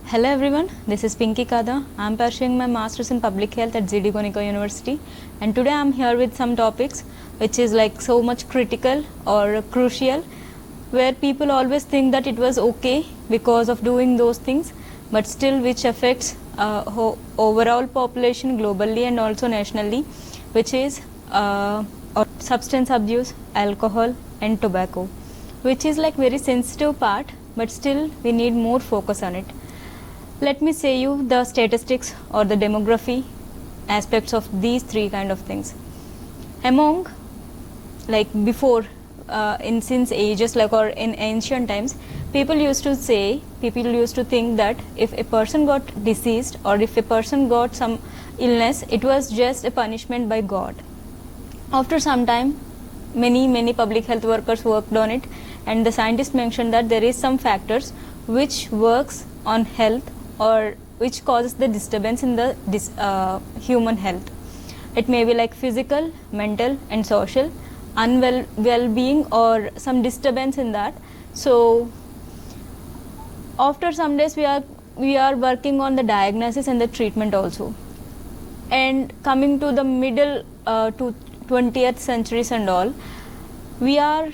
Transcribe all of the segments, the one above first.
Hello everyone, this is Pinky Kada. I am pursuing my Masters in Public Health at ZD Goenka University, and today I am here with some topics which is like so much critical or crucial, where people always think that it was okay because of doing those things, but still which affects overall population globally and also nationally, which is substance abuse, alcohol and tobacco, which is like very sensitive part, but still we need more focus on it. Let me say you the statistics or the demography aspects of these three kind of things. Among like before in since ages like or in ancient times, people used to think that if a person got deceased or if a person got some illness, it was just a punishment by God. After some time, many public health workers worked on it, and the scientists mentioned that there is some factors which works on health or which causes the disturbance in the human health. It may be like physical, mental and social well-being or some disturbance in that. So after some days we are working on the diagnosis and the treatment also. And coming to the middle to 20th centuries and all, we are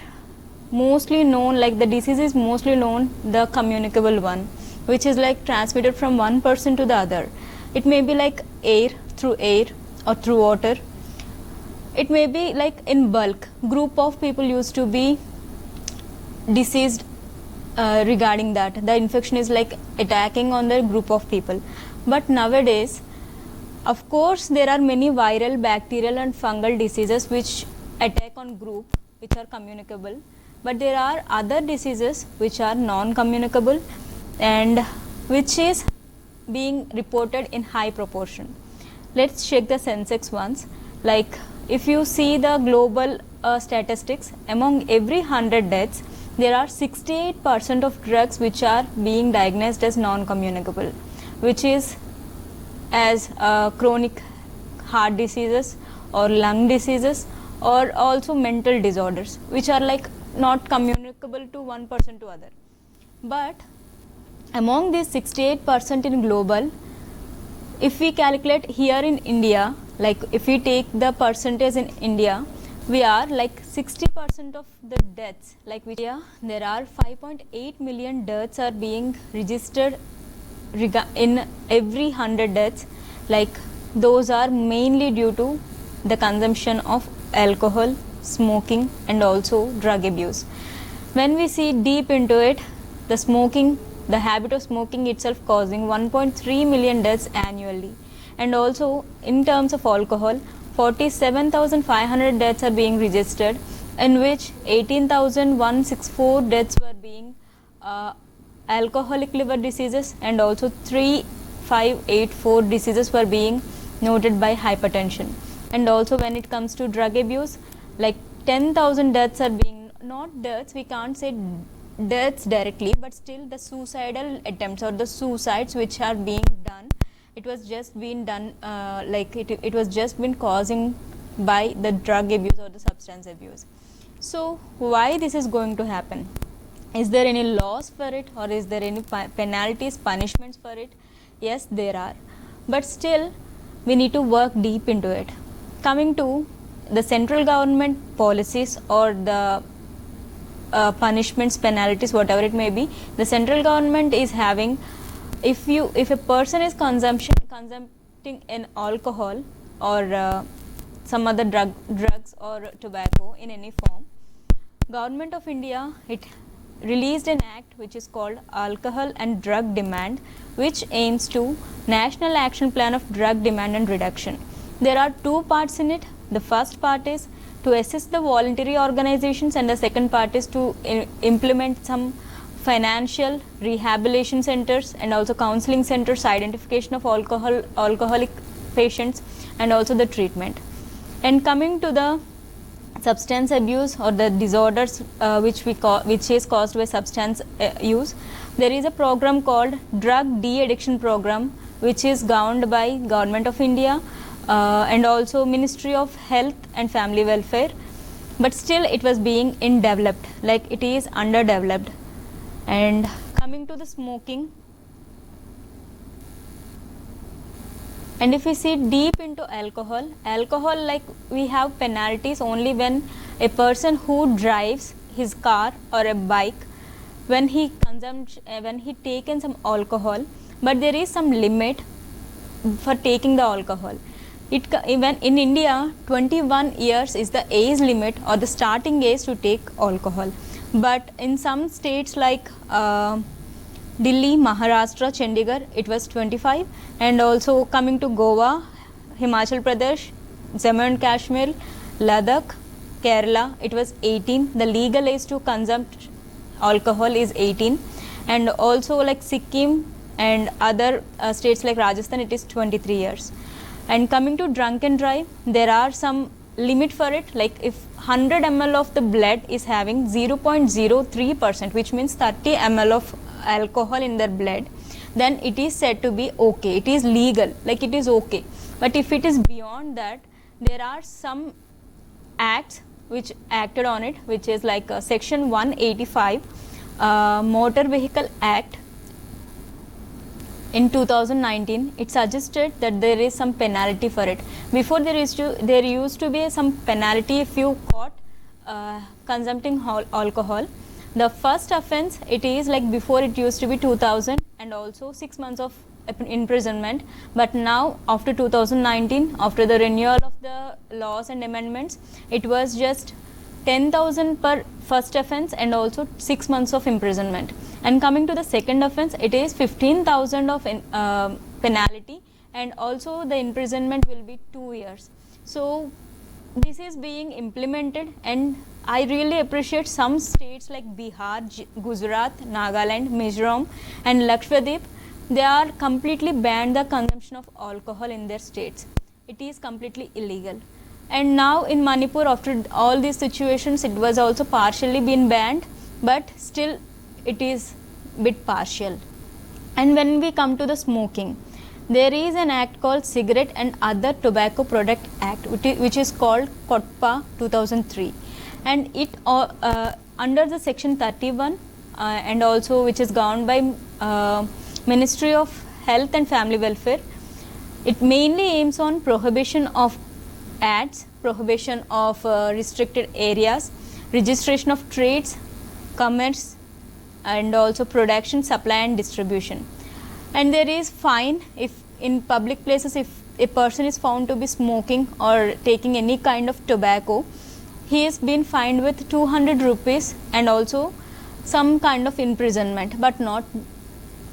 mostly known, like the disease is mostly known the communicable one, which is like transmitted from one person to the other. It may be like air or through water. It may be like in bulk, group of people used to be deceased regarding that. The infection is like attacking on the group of people. But nowadays, of course, there are many viral, bacterial and fungal diseases which attack on group, which are communicable. But there are other diseases which are non-communicable and which is being reported in high proportion. Let's check the Sensex once. Like if you see the global statistics, among every 100 deaths, there are 68% of drugs which are being diagnosed as non-communicable, which is as chronic heart diseases or lung diseases or also mental disorders, which are like not communicable to one person to other. But among these 68% in global, if we calculate here in India, like if we take the percentage in India, we are like 60% of the deaths, like which there are 5.8 million deaths are being registered in every 100 deaths. Like those are mainly due to the consumption of alcohol, smoking and also drug abuse. When we see deep into it, the habit of smoking itself causing 1.3 million deaths annually. And also in terms of alcohol, 47,500 deaths are being registered, in which 18,164 deaths were being alcoholic liver diseases, and also 3,584 diseases were being noted by hypertension. And also when it comes to drug abuse, like 10,000 deaths are being, not deaths, we can't say deaths directly, but still the suicidal attempts or the suicides which are being done, it was just been done it was just been causing by the drug abuse or the substance abuse. So why this is going to happen? Is there any laws for it, or is there any penalties, punishments for it? Yes, there are, but still we need to work deep into it. Coming to the central government policies or the punishments, penalties, whatever it may be, the central government is having, if a person is consuming in alcohol or some other drugs or tobacco in any form, Government of India, it released an act which is called Alcohol and Drug Demand, which aims to National Action Plan of Drug Demand and Reduction. There are two parts in it. The first part is to assist the voluntary organizations, and the second part is to implement some financial rehabilitation centers and also counseling centers, identification of alcoholic patients and also the treatment. And coming to the substance abuse or the disorders which is caused by substance use, there is a program called Drug De-Addiction Program, which is governed by Government of India and also Ministry of Health and Family Welfare, but still it was being undeveloped, like it is underdeveloped. And coming to the smoking, And if we see deep into alcohol, like we have penalties only when a person who drives his car or a bike, when he consumes, when he taken some alcohol, but there is some limit for taking the alcohol. Even in India, 21 years is the age limit or the starting age to take alcohol. But in some states like Delhi, Maharashtra, Chandigarh, it was 25, and also coming to Goa, Himachal Pradesh, Jammu and Kashmir, Ladakh, Kerala, it was 18. The legal age to consume alcohol is 18, and also like Sikkim and other states like Rajasthan, it is 23 years. And coming to drunk and drive, there are some limit for it, like if 100 ml of the blood is having 0.03%, which means 30 ml of alcohol in their blood, then it is said to be okay, it is legal, like it is okay. But if it is beyond that, there are some acts which acted on it, which is like section 185 Motor Vehicle Act in 2019. It suggested that there is some penalty for it. Before there used to be some penalty if you caught consuming alcohol. The first offense, it is like before it used to be 2000 and also 6 months of imprisonment, but now after 2019, after the renewal of the laws and amendments, it was just 10,000 per first offense and also 6 months of imprisonment. And coming to the second offense, it is 15,000 of penalty, and also the imprisonment will be 2 years. So this is being implemented, and I really appreciate some states like Bihar, Gujarat, Nagaland, Mizoram and Lakshadweep. They are completely banned the consumption of alcohol in their states. It is completely illegal. And now in Manipur, after all these situations, it was also partially been banned, but still it is bit partial. And when we come to the smoking, there is an act called Cigarette and Other Tobacco Product Act, which is called COTPA 2003, and it under the section 31 and also which is governed by Ministry of Health and Family Welfare. It mainly aims on prohibition of ads, prohibition of restricted areas, registration of trades, commerce, and also production, supply and distribution. And there is fine if in public places, if a person is found to be smoking or taking any kind of tobacco, he is been fined with 200 rupees and also some kind of imprisonment, but not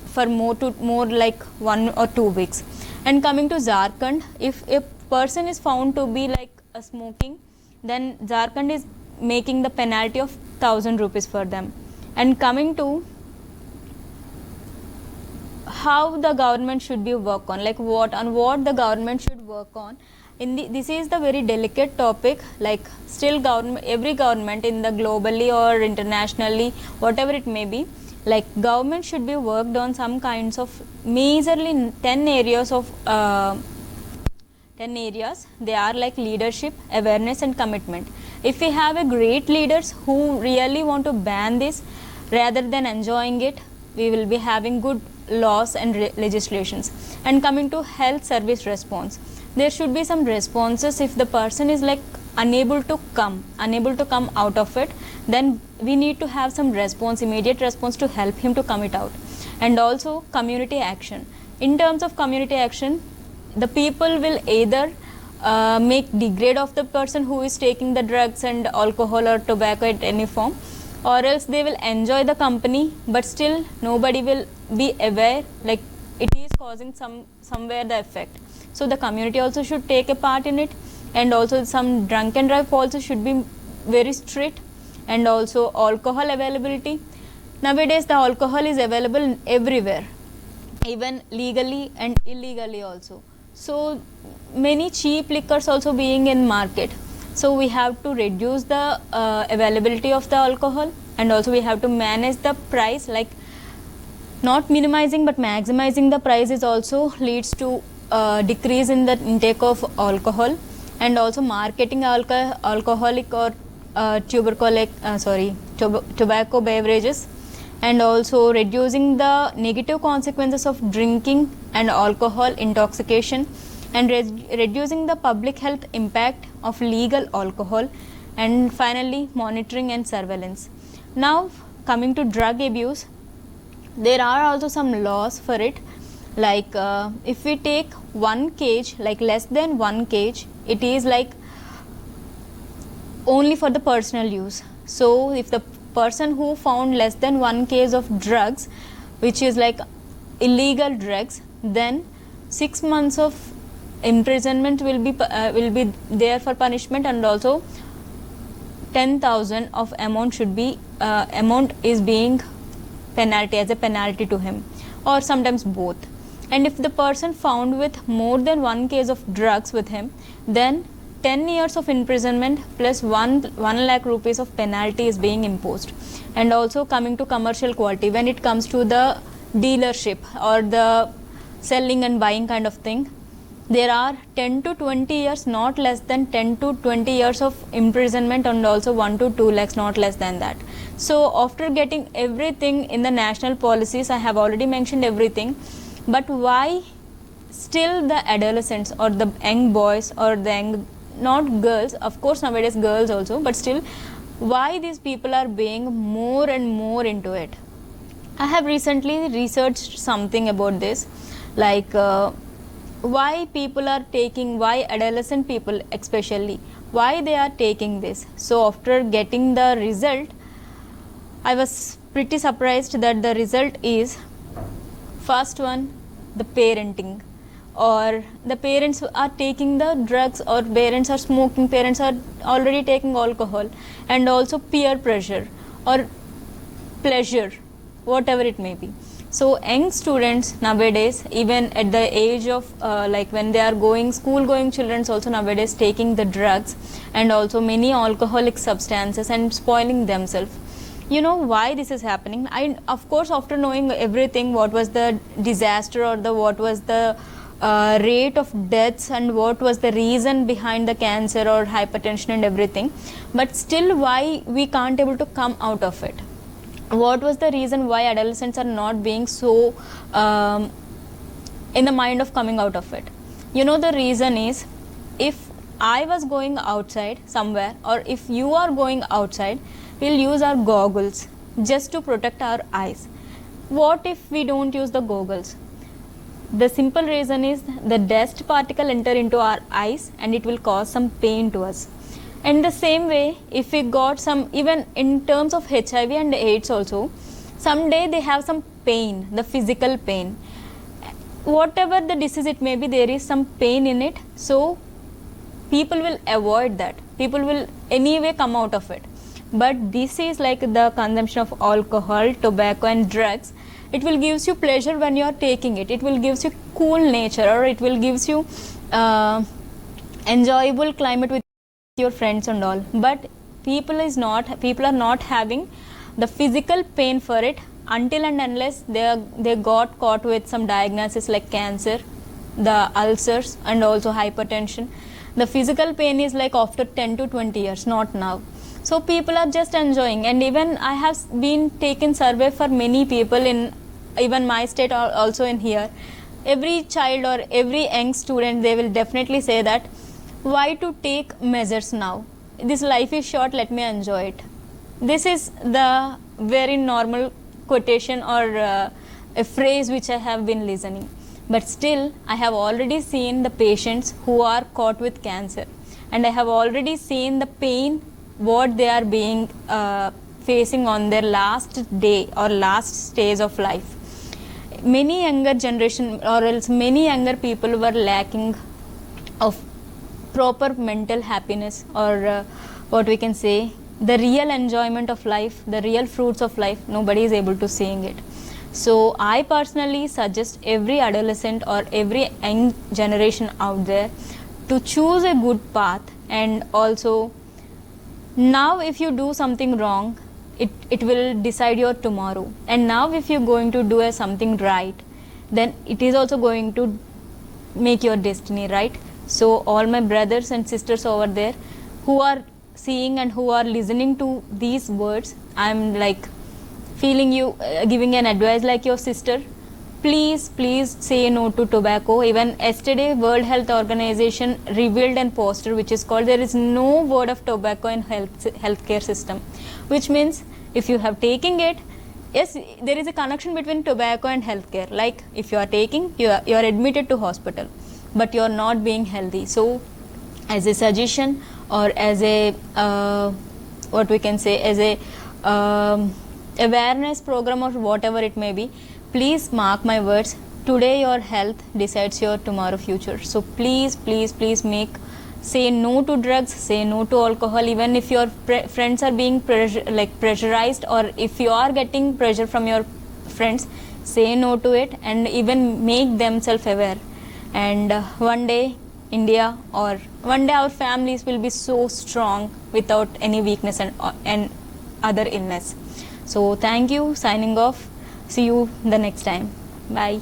for more like 1 or 2 weeks. And coming to Jharkhand, if a person is found to be like smoking, then Jharkhand is making the penalty of 1000 rupees for them. And coming to how the government should be work on, like what the government should work on. This is the very delicate topic, like still every government in the globally or internationally, whatever it may be, like government should be worked on some kinds of majorly 10 areas of 10 areas. They are like leadership, awareness and commitment. If we have a great leaders who really want to ban this rather than enjoying it, we will be having good laws and legislations. And coming to health service response, there should be some responses. If the person is like unable to come out of it, then we need to have some response, immediate response to help him to come it out. And also community action. In terms of community action, the people will either make degrade of the person who is taking the drugs and alcohol or tobacco in any form, or else they will enjoy the company, but still nobody will be aware like it is causing somewhere the effect. So the community also should take a part in it, and also some drunk and drive also should be very strict. And also alcohol availability. Nowadays the alcohol is available everywhere, even legally and illegally also. So many cheap liquors also being in market. So we have to reduce the availability of the alcohol, and also we have to manage the price, like not minimizing but maximizing the price is also leads to decrease in the intake of alcohol. And also marketing alcoholic or tobacco beverages, and also reducing the negative consequences of drinking and alcohol intoxication, and reducing the public health impact of legal alcohol, and finally monitoring and surveillance. Now coming to drug abuse, there are also some laws for it, like if we take 1 kg, like less than 1 kg, it is like only for the personal use. So if the person who found less than 1 kg of drugs, which is like illegal drugs, then 6 months of imprisonment will be there for punishment, and also 10,000 of amount should be amount is being penalty, as a penalty to him, or sometimes both. And if the person found with more than 1 kg of drugs with him, then 10 years of imprisonment plus 1 lakh rupees of penalty is being imposed. And also coming to commercial quality, when it comes to the dealership or the selling and buying kind of thing, there are 10 to 20 years, not less than 10 to 20 years of imprisonment, and also 1 to 2 lakhs, not less than that. So after getting everything in the national policies, I have already mentioned everything, but why still the adolescents or the young boys or the young, not girls, of course nowadays girls also, but still why these people are being more and more into it? I have recently researched something about this, like why people are taking, why adolescent people especially, why they are taking this. So after getting the result, I was pretty surprised that the result is, first one, the parenting, or the parents are taking the drugs, or parents are smoking, parents are already taking alcohol, and also peer pressure or pleasure, whatever it may be. So young students nowadays, even at the age of like when they are going school going children also nowadays taking the drugs and also many alcoholic substances and spoiling themselves. You know why this is happening? I, of course, after knowing everything, what was the disaster or the what was the rate of deaths and what was the reason behind the cancer or hypertension and everything, but still why we can't able to come out of it? What was the reason why adolescents are not being so in the mind of coming out of it? You know, the reason is, if I was going outside somewhere, or if you are going outside, we'll use our goggles just to protect our eyes. What if we don't use the goggles? The simple reason is the dust particle enter into our eyes and it will cause some pain to us. And the same way, if we got some, even in terms of HIV and AIDS also, someday they have some pain, the physical pain. Whatever the disease it may be, there is some pain in it. So people will avoid that. People will anyway come out of it. But this is like the consumption of alcohol, tobacco and drugs. It will gives you pleasure when you are taking it. It will gives you cool nature, or it will gives you enjoyable climate with your friends and all. But people are not having the physical pain for it until and unless they got caught with some diagnosis like cancer, the ulcers and also hypertension. The physical pain is like after 10 to 20 years, not now. So people are just enjoying. And even I have been taken survey for many people in even my state or also in here. Every child or every young student, they will definitely say that, why to take measures now? This life is short, let me enjoy it. This is the very normal quotation or a phrase which I have been listening. But still, I have already seen the patients who are caught with cancer, and I have already seen the pain what they are being facing on their last day or last stage of life. Many younger generation or else many younger people were lacking of proper mental happiness, or what we can say, the real enjoyment of life, the real fruits of life. Nobody is able to seeing it. So I personally suggest every adolescent or every young generation out there to choose a good path. And also, now if you do something wrong, it will decide your tomorrow. And now if you're going to do something right, then it is also going to make your destiny, right? So all my brothers and sisters over there who are seeing and who are listening to these words, I'm like feeling you, giving an advice like your sister. please say no to tobacco. Even yesterday World Health Organization revealed a poster which is called there is no word of tobacco in healthcare system, which means if you have taking it, yes, there is a connection between tobacco and healthcare. Like if you are taking, you are admitted to hospital, but you are not being healthy. So as a suggestion, or as a what we can say, as a awareness program or whatever it may be, please mark my words, today your health decides your tomorrow future. So please say no to drugs, say no to alcohol. Even if your friends are being pressurized, or if you are getting pressure from your friends, say no to it, and even make themselves aware. And one day India, or one day our families will be so strong without any weakness and other illness. So thank you, signing off. See you the next time. Bye.